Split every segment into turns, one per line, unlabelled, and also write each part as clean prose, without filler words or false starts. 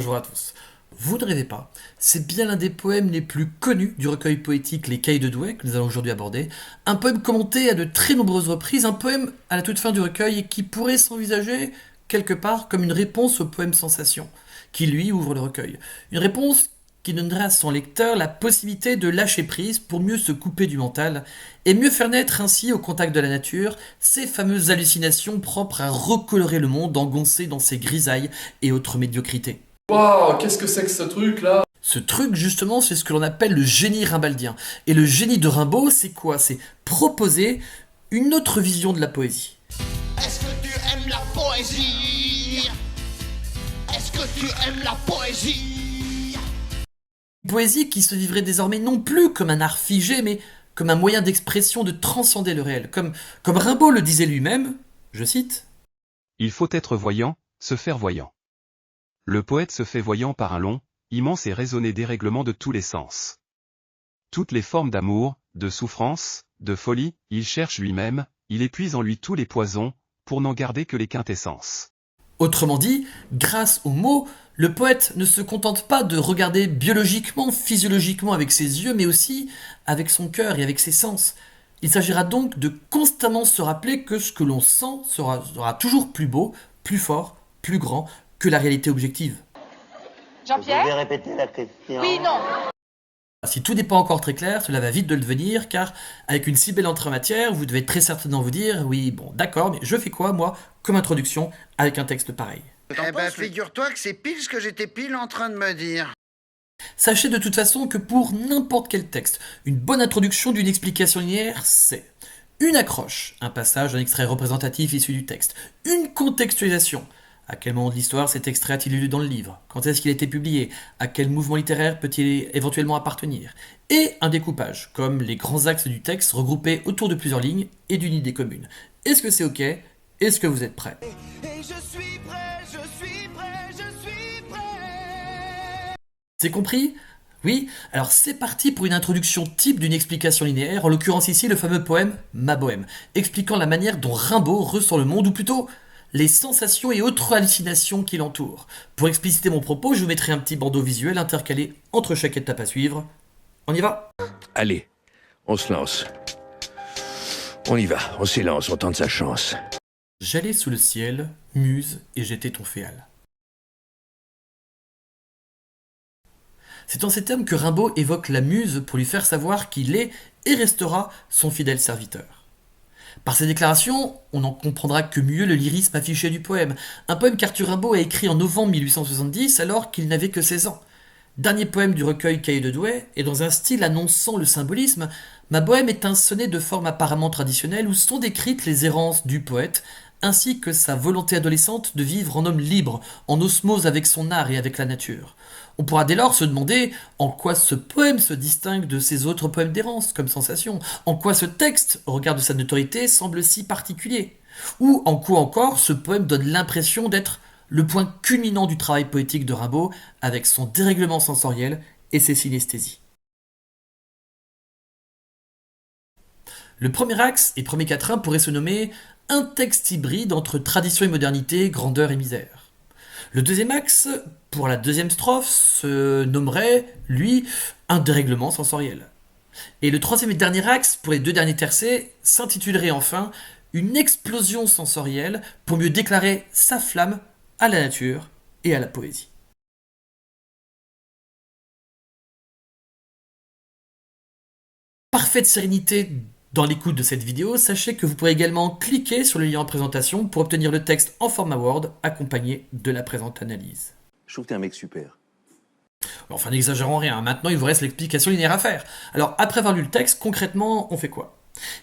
bonjour à tous. Vous ne rêvez pas, c'est bien l'un des poèmes les plus connus du recueil poétique Les Cahiers de Douai que nous allons aujourd'hui aborder. Un poème commenté à de très nombreuses reprises, un poème à la toute fin du recueil qui pourrait s'envisager quelque part comme une réponse au poème Sensation, qui lui ouvre le recueil. Une réponse qui donnerait à son lecteur la possibilité de lâcher prise pour mieux se couper du mental et mieux faire naître ainsi au contact de la nature ces fameuses hallucinations propres à recolorer le monde engoncé dans ses grisailles et autres médiocrités.
Waouh, qu'est-ce que c'est que ce truc là?
Ce truc, justement, c'est ce que l'on appelle le génie rimbaldien. Et le génie de Rimbaud, c'est quoi? C'est proposer une autre vision de la poésie.
Est-ce que tu aimes la poésie? Est-ce que tu aimes la poésie?
Une poésie qui se vivrait désormais non plus comme un art figé, mais comme un moyen d'expression de transcender le réel. Comme Rimbaud le disait lui-même, je cite,
Il faut être voyant, se faire voyant. Le poète se fait voyant par un long, immense et raisonné dérèglement de tous les sens. Toutes les formes d'amour, de souffrance, de folie, il cherche lui-même, il épuise en lui tous les poisons, pour n'en garder que les quintessences.
Autrement dit, grâce aux mots, le poète ne se contente pas de regarder biologiquement, physiologiquement avec ses yeux, mais aussi avec son cœur et avec ses sens. Il s'agira donc de constamment se rappeler que ce que l'on sent sera toujours plus beau, plus fort, plus grand que la réalité objective.
Vous pouvez
Jean-Pierre?
répéter la question?
Oui, non.
Si tout n'est pas encore très clair, cela va vite de le devenir, car avec une si belle entrée en matière, vous devez très certainement vous dire, oui, bon, d'accord, mais je fais quoi, moi, comme introduction, avec un texte pareil?
Eh ben, figure-toi que c'est pile ce que j'étais pile en train de me dire.
Sachez de toute façon que pour n'importe quel texte, une bonne introduction d'une explication linéaire, c'est une accroche, un passage d'un extrait représentatif issu du texte, une contextualisation. À quel moment de l'histoire cet extrait a-t-il eu lieu dans le livre? Quand est-ce qu'il a été publié? À quel mouvement littéraire peut-il éventuellement appartenir? Et un découpage, comme les grands axes du texte regroupés autour de plusieurs lignes et d'une idée commune. Est-ce que c'est ok? Est-ce que vous êtes prêts?
Et je suis prêt, je suis prêt, je suis prêt.
C'est compris? Oui? Alors c'est parti pour une introduction type d'une explication linéaire, en l'occurrence ici le fameux poème Ma Bohème, expliquant la manière dont Rimbaud ressent le monde, ou plutôt les sensations et autres hallucinations qui l'entourent. Pour expliciter mon propos, je vous mettrai un petit bandeau visuel intercalé entre chaque étape à suivre. On y va?
Allez, on se lance. On y va, on s'élance, on tente sa chance.
J'allais sous le ciel, muse, et j'étais ton féal. C'est en ces termes que Rimbaud évoque la muse pour lui faire savoir qu'il est et restera son fidèle serviteur. Par ces déclarations, on n'en comprendra que mieux le lyrisme affiché du poème, un poème qu'Arthur Rimbaud a écrit en novembre 1870 alors qu'il n'avait que 16 ans. Dernier poème du recueil Cahiers de Douai, et dans un style annonçant le symbolisme, Ma Bohème est un sonnet de forme apparemment traditionnelle où sont décrites les errances du poète, ainsi que sa volonté adolescente de vivre en homme libre, en osmose avec son art et avec la nature. On pourra dès lors se demander en quoi ce poème se distingue de ses autres poèmes d'errance, comme Sensation, en quoi ce texte, au regard de sa notoriété, semble si particulier, ou en quoi encore ce poème donne l'impression d'être le point culminant du travail poétique de Rimbaud, avec son dérèglement sensoriel et ses synesthésies. Le premier axe et premier quatrain pourrait se nommer un texte hybride entre tradition et modernité, grandeur et misère. Le deuxième axe, pour la deuxième strophe, se nommerait, lui, un dérèglement sensoriel. Et le troisième et dernier axe, pour les deux derniers tercets, s'intitulerait enfin une explosion sensorielle pour mieux déclarer sa flamme à la nature et à la poésie. Parfaite sérénité dans l'écoute de cette vidéo, sachez que vous pourrez également cliquer sur le lien en présentation pour obtenir le texte en format Word accompagné de la présente analyse.
Je trouve que t'es un mec super.
Enfin, n'exagérons rien, maintenant il vous reste l'explication linéaire à faire. Alors, après avoir lu le texte, concrètement, on fait quoi?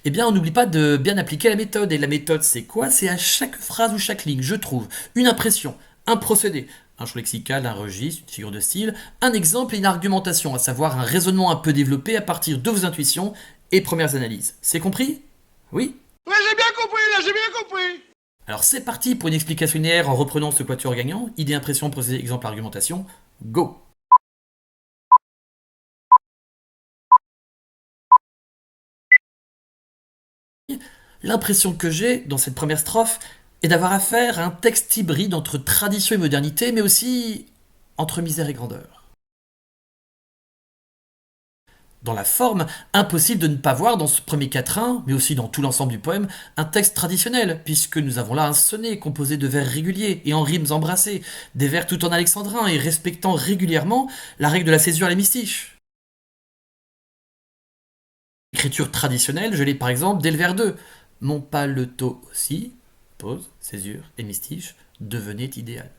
Eh bien, on n'oublie pas de bien appliquer la méthode. Et la méthode, c'est quoi? C'est à chaque phrase ou chaque ligne, je trouve, une impression, un procédé, un champ lexical, un registre, une figure de style, un exemple et une argumentation, à savoir un raisonnement un peu développé à partir de vos intuitions et premières analyses. C'est compris? Oui?
Ouais, j'ai bien compris, là, j'ai bien compris.
Alors c'est parti pour une explication linéaire en reprenant ce quatuor gagnant. Idée, impression, procédé, exemple, argumentation. Go! L'impression que j'ai dans cette première strophe est d'avoir affaire à un texte hybride entre tradition et modernité, mais aussi entre misère et grandeur. Dans la forme, impossible de ne pas voir dans ce premier quatrain, mais aussi dans tout l'ensemble du poème, un texte traditionnel, puisque nous avons là un sonnet composé de vers réguliers et en rimes embrassées, des vers tout en alexandrin et respectant régulièrement la règle de la césure et l'hémistiche. L'écriture traditionnelle, je l'ai par exemple dès le vers 2. Mon paletot aussi, pause, césure, hémistiche, devenait idéal.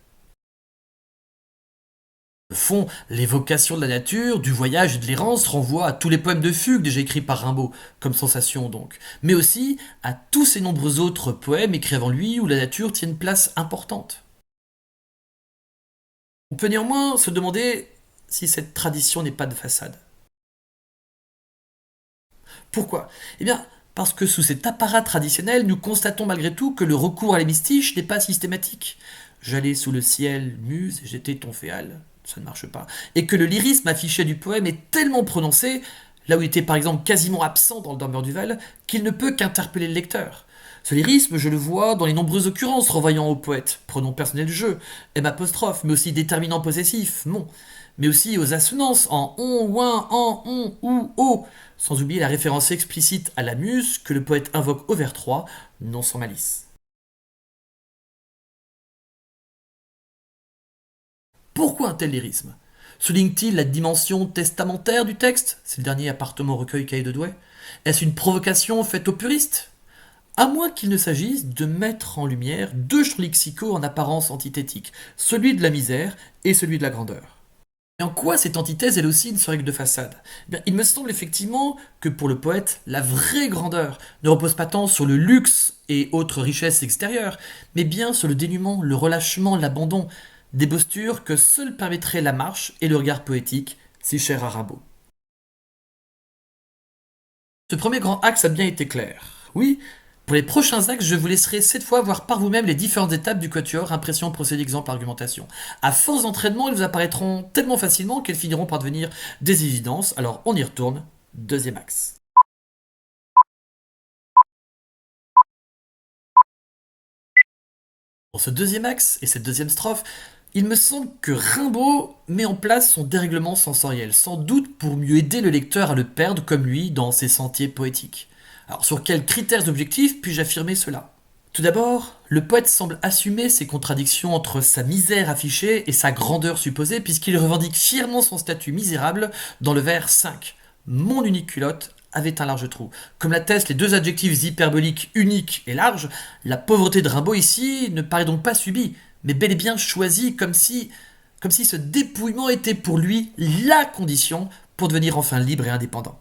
Le fond, l'évocation de la nature, du voyage et de l'errance renvoie à tous les poèmes de fugue déjà écrits par Rimbaud, comme Sensation donc, mais aussi à tous ces nombreux autres poèmes écrits avant lui où la nature tient une place importante. On peut néanmoins se demander si cette tradition n'est pas de façade. Pourquoi ? Eh bien, parce que sous cet apparat traditionnel, nous constatons malgré tout que le recours à l'hémistiche n'est pas systématique. J'allais sous le ciel, muse, et j'étais ton féal. Ça ne marche pas. Et que le lyrisme affiché du poème est tellement prononcé, là où il était par exemple quasiment absent dans le Dormeur du Val, qu'il ne peut qu'interpeller le lecteur. Ce lyrisme, je le vois dans les nombreuses occurrences renvoyant au poète, pronom personnel je, M apostrophe, mais aussi déterminant possessif, mon, mais aussi aux assonances en on, ouin, en, on, ou, o, sans oublier la référence explicite à la muse que le poète invoque au vers 3, non sans malice. Pourquoi un tel lyrisme ? Souligne-t-il la dimension testamentaire du texte ? C'est le dernier appartement recueil cahier de Douai. Est-ce une provocation faite aux puristes ? À moins qu'il ne s'agisse de mettre en lumière deux champs lexicaux en apparence antithétiques, celui de la misère et celui de la grandeur. Et en quoi cette antithèse elle aussi ne serait que de façade ? Bien, il me semble effectivement que pour le poète, la vraie grandeur ne repose pas tant sur le luxe et autres richesses extérieures, mais bien sur le dénuement, le relâchement, l'abandon, des postures que seul permettrait la marche et le regard poétique, si cher à Rimbaud. Ce premier grand axe a bien été clair. Oui, pour les prochains axes, je vous laisserai cette fois voir par vous-même les différentes étapes du quatuor, impression, procédé, exemple, argumentation. À force d'entraînement, elles vous apparaîtront tellement facilement qu'elles finiront par devenir des évidences, alors on y retourne, deuxième axe. Pour ce deuxième axe et cette deuxième strophe, il me semble que Rimbaud met en place son dérèglement sensoriel, sans doute pour mieux aider le lecteur à le perdre comme lui dans ses sentiers poétiques. Alors sur quels critères objectifs puis-je affirmer cela ? Tout d'abord, le poète semble assumer ses contradictions entre sa misère affichée et sa grandeur supposée, puisqu'il revendique fièrement son statut misérable dans le vers 5. Mon unique culotte avait un large trou. Comme l'attestent les deux adjectifs hyperboliques unique et large, la pauvreté de Rimbaud ici ne paraît donc pas subie, mais bel et bien choisi comme si ce dépouillement était pour lui la condition pour devenir enfin libre et indépendant.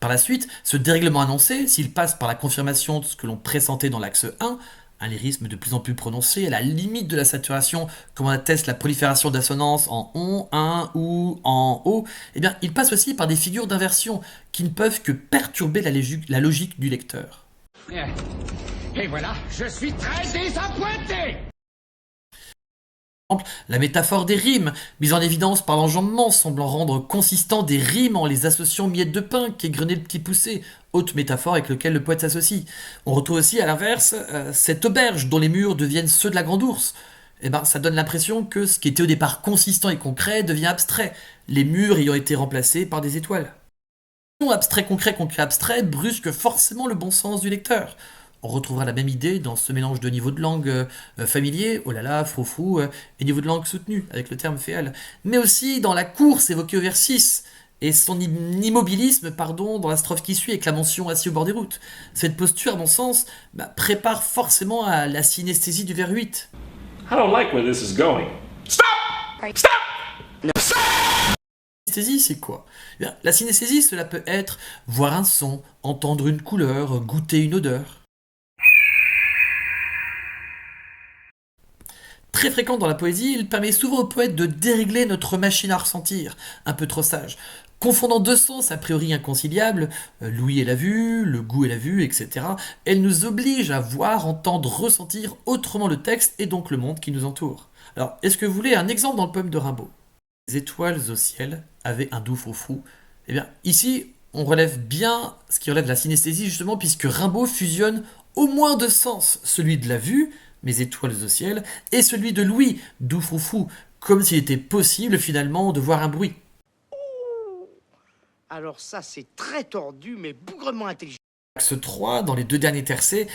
Par la suite, ce dérèglement annoncé, s'il passe par la confirmation de ce que l'on pressentait dans l'axe 1, un lyrisme de plus en plus prononcé, à la limite de la saturation, comme on atteste la prolifération d'assonances en on, un, ou, en o, eh bien, il passe aussi par des figures d'inversion qui ne peuvent que perturber la logique du lecteur.
Et voilà, je suis très désappointé.
La métaphore des rimes, mise en évidence par l'enjambement, semblant rendre consistant des rimes en les associant miettes de pain qu'égrenait le petit poussé, autre métaphore avec laquelle le poète s'associe. On retrouve aussi à l'inverse cette auberge dont les murs deviennent ceux de la grande ours. Eh ben, ça donne l'impression que ce qui était au départ consistant et concret devient abstrait, les murs ayant été remplacés par des étoiles. Abstrait, concret, abstrait brusque forcément le bon sens du lecteur. On retrouvera la même idée dans ce mélange de niveaux de langue familier, oh là là, froufrou, et niveau de langue soutenu, avec le terme féal, mais aussi dans la course évoquée au vers 6, et son immobilisme, dans la strophe qui suit, avec la mention assis au bord des routes. Cette posture, à mon sens, prépare forcément à la synesthésie du vers 8.
I don't like where this is going. Stop! Stop!
La synesthésie, c'est quoi ? La synesthésie, cela peut être voir un son, entendre une couleur, goûter une odeur. Très fréquent dans la poésie, il permet souvent au poète de dérégler notre machine à ressentir, un peu trop sage, confondant deux sens a priori inconciliables, l'ouïe et la vue, le goût et la vue, etc. Elle nous oblige à voir, entendre, ressentir autrement le texte et donc le monde qui nous entoure. Alors, est-ce que vous voulez un exemple dans le poème de Rimbaud ? Les étoiles au ciel avaient un doux froufrou. Eh bien, ici, on relève bien ce qui relève de la synesthésie justement, puisque Rimbaud fusionne au moins deux sens, celui de la vue, mes étoiles au ciel, et celui de l'ouïe, doux froufrou, comme s'il était possible finalement de voir un bruit.
Alors ça, c'est très tordu, mais bougrement intelligent.
Axe 3, dans les 2 derniers tercets,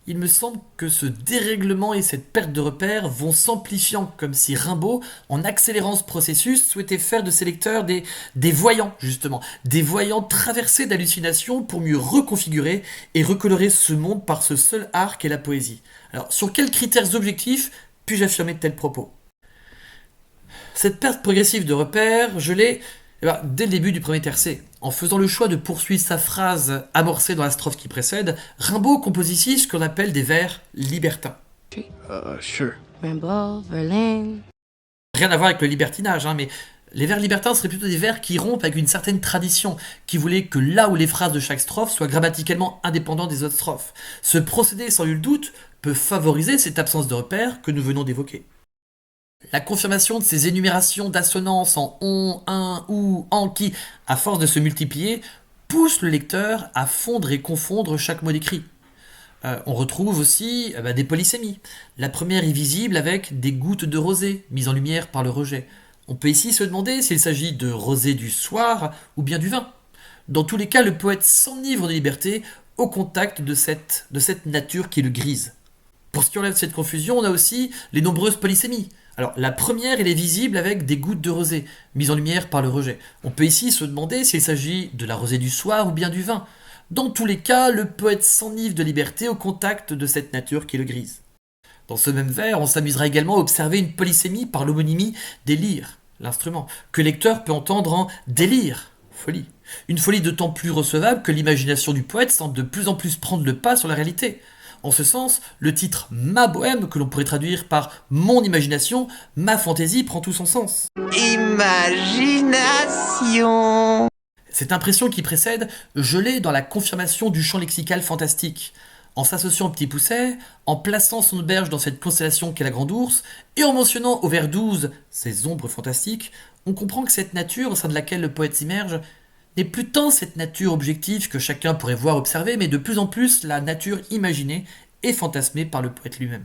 il me semble que ce dérèglement et cette perte de repères vont s'amplifiant, comme si Rimbaud, en accélérant ce processus, souhaitait faire de ses lecteurs des voyants, justement, des voyants traversés d'hallucinations pour mieux reconfigurer et recolorer ce monde par ce seul art qu'est la poésie. Alors, sur quels critères objectifs puis-je affirmer de tels propos ? Cette perte progressive de repères, je l'ai dès le début du premier tercet. En faisant le choix de poursuivre sa phrase amorcée dans la strophe qui précède, Rimbaud compose ici ce qu'on appelle des vers libertins.
Rimbaud, Verlaine.
Rien à voir avec le libertinage, mais les vers libertins seraient plutôt des vers qui rompent avec une certaine tradition, qui voulait que là où les phrases de chaque strophe soient grammaticalement indépendantes des autres strophes. Ce procédé, sans nul doute, peut favoriser cette absence de repères que nous venons d'évoquer. La confirmation de ces énumérations d'assonances en on, un, ou, en qui, à force de se multiplier, pousse le lecteur à fondre et confondre chaque mot décrit. On retrouve aussi des polysémies. La première est visible avec des gouttes de rosée, mises en lumière par le rejet. On peut ici se demander s'il s'agit de rosée du soir ou bien du vin. Dans tous les cas, le poète s'enivre de liberté au contact de cette nature qui le grise. Pour ce qui enlève cette confusion, on a aussi les nombreuses polysémies. Alors, la première, elle est visible avec des gouttes de rosée, mises en lumière par le rejet. On peut ici se demander s'il s'agit de la rosée du soir ou bien du vin. Dans tous les cas, le poète s'enivre de liberté au contact de cette nature qui le grise. Dans ce même vers, on s'amusera également à observer une polysémie par l'homonymie des lyres, l'instrument, que le lecteur peut entendre en délire, folie. Une folie d'autant plus recevable que l'imagination du poète semble de plus en plus prendre le pas sur la réalité. En ce sens, le titre « Ma bohème », que l'on pourrait traduire par « Mon imagination »,« Ma fantaisie » prend tout son sens.
Imagination.
Cette impression qui précède, je l'ai dans la confirmation du champ lexical fantastique. En s'associant au Petit Pousset, en plaçant son auberge dans cette constellation qu'est la Grande Ourse, et en mentionnant au vers 12 ces ombres fantastiques, on comprend que cette nature au sein de laquelle le poète s'immerge n'est plus tant cette nature objective que chacun pourrait voir observer, mais de plus en plus la nature imaginée et fantasmée par le poète lui-même.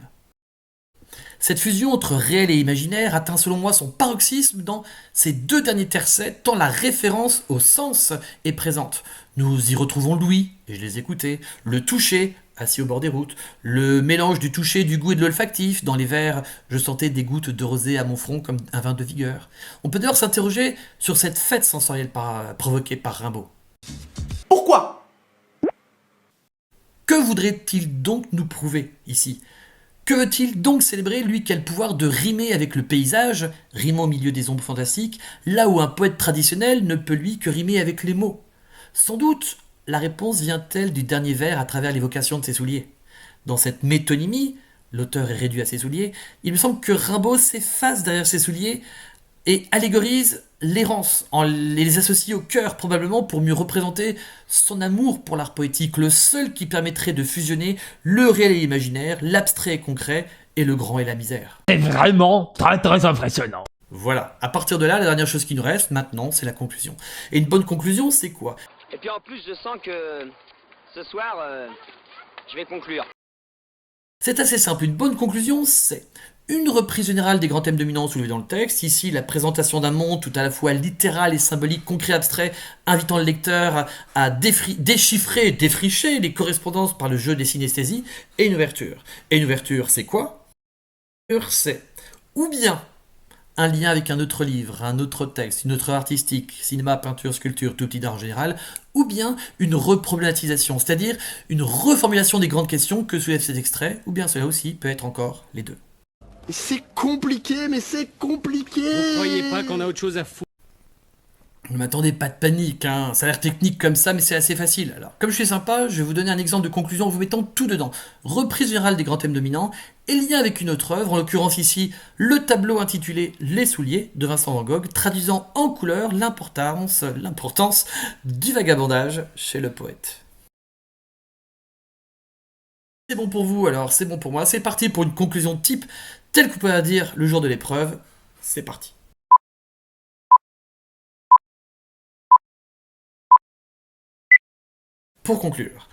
Cette fusion entre réel et imaginaire atteint selon moi son paroxysme dans ces 2 derniers tercets, tant la référence au sens est présente. Nous y retrouvons l'ouïe, et je les écoutais, le toucher, assis au bord des routes, le mélange du toucher, du goût et de l'olfactif. Dans les vers, je sentais des gouttes de rosée à mon front comme un vin de vigueur. On peut d'ailleurs s'interroger sur cette fête sensorielle provoquée par Rimbaud.
Pourquoi ?
Que voudrait-il donc nous prouver ici ? Que veut-il donc célébrer, lui qui a le pouvoir de rimer avec le paysage, rimant au milieu des ombres fantastiques, là où un poète traditionnel ne peut lui que rimer avec les mots ? Sans doute, la réponse vient-elle du dernier vers à travers l'évocation de ses souliers. Dans cette métonymie, l'auteur est réduit à ses souliers, il me semble que Rimbaud s'efface derrière ses souliers et allégorise l'errance, en les associe au cœur probablement pour mieux représenter son amour pour l'art poétique, le seul qui permettrait de fusionner le réel et l'imaginaire, l'abstrait et concret, et le grand et la misère.
C'est vraiment très très impressionnant.
Voilà, à partir de là, la dernière chose qui nous reste maintenant, c'est la conclusion. Et une bonne conclusion, c'est quoi ?
Et puis en plus, je sens que ce soir, je vais conclure.
C'est assez simple, une bonne conclusion, c'est une reprise générale des grands thèmes dominants soulevés dans le texte, ici la présentation d'un monde tout à la fois littéral et symbolique, concret, abstrait, invitant le lecteur à déchiffrer, défricher les correspondances par le jeu des synesthésies, et une ouverture. Et une ouverture, c'est quoi ? Une ouverture, c'est ou bien un lien avec un autre livre, un autre texte, une autre œuvre artistique, cinéma, peinture, sculpture, tout petit d'art en général, ou bien une reproblématisation, c'est-à-dire une reformulation des grandes questions que soulève cet extrait, ou bien cela aussi peut être encore les deux.
C'est compliqué, mais c'est compliqué.
Vous croyez pas qu'on a autre chose à foutre ?
Ne m'attendez pas de panique, ça a l'air technique comme ça, mais c'est assez facile. Alors, comme je suis sympa, je vais vous donner un exemple de conclusion en vous mettant tout dedans. Reprise générale des grands thèmes dominants, et lien avec une autre œuvre, en l'occurrence ici, le tableau intitulé Les Souliers, de Vincent Van Gogh, traduisant en couleur l'importance du vagabondage chez le poète. C'est bon pour vous, alors c'est bon pour moi, c'est parti pour une conclusion type, telle que vous pouvez la dire le jour de l'épreuve, c'est parti. Pour conclure,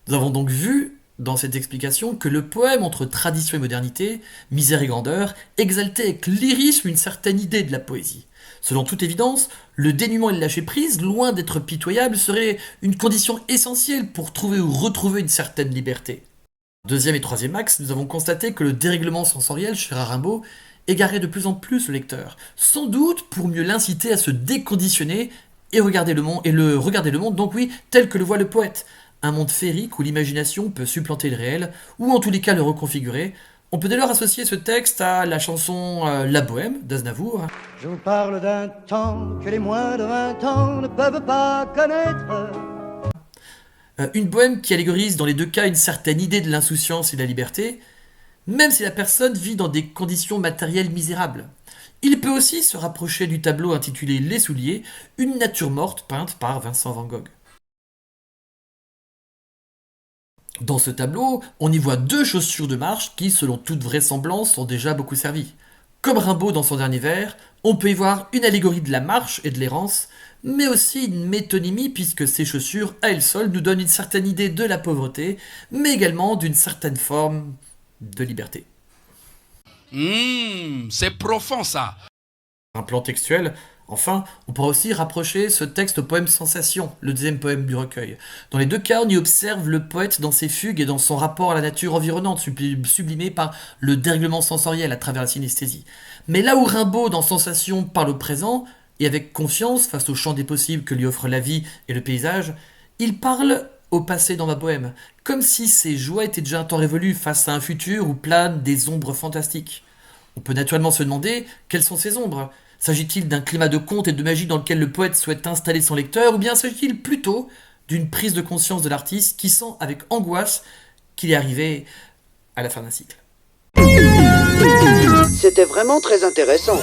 nous avons donc vu dans cette explication que le poème entre tradition et modernité, misère et grandeur, exaltait avec lyrisme une certaine idée de la poésie. Selon toute évidence, le dénuement et le lâcher-prise, loin d'être pitoyable, serait une condition essentielle pour trouver ou retrouver une certaine liberté. Deuxième et troisième axe, nous avons constaté que le dérèglement sensoriel chez Rimbaud égarait de plus en plus le lecteur, sans doute pour mieux l'inciter à se déconditionner et regarder le monde, donc oui, tel que le voit le poète, un monde féerique où l'imagination peut supplanter le réel, ou en tous les cas le reconfigurer. On peut dès lors associer ce texte à la chanson La Bohème d'Aznavour.
Je vous parle d'un temps que les moins de 20 ans ne peuvent pas connaître.
Une bohème qui allégorise dans les deux cas une certaine idée de l'insouciance et de la liberté, même si la personne vit dans des conditions matérielles misérables. Il peut aussi se rapprocher du tableau intitulé Les Souliers, une nature morte peinte par Vincent van Gogh. Dans ce tableau, on y voit deux chaussures de marche qui, selon toute vraisemblance, ont déjà beaucoup servi. Comme Rimbaud dans son dernier vers, on peut y voir une allégorie de la marche et de l'errance, mais aussi une métonymie puisque ces chaussures, à elles seules, nous donnent une certaine idée de la pauvreté, mais également d'une certaine forme de liberté.
C'est profond ça.
Un plan textuel. Enfin, on pourra aussi rapprocher ce texte au poème Sensation, le deuxième poème du recueil. Dans les deux cas, on y observe le poète dans ses fugues et dans son rapport à la nature environnante, sublimé par le dérèglement sensoriel à travers la synesthésie. Mais là où Rimbaud, dans Sensation, parle au présent, et avec confiance face au champ des possibles que lui offrent la vie et le paysage, il parle au passé dans ma poème, comme si ses joies étaient déjà un temps révolu face à un futur où planent des ombres fantastiques. On peut naturellement se demander quelles sont ces ombres. S'agit-il d'un climat de conte et de magie dans lequel le poète souhaite installer son lecteur, ou bien s'agit-il plutôt d'une prise de conscience de l'artiste qui sent avec angoisse qu'il est arrivé à la fin d'un cycle?
C'était vraiment très intéressant.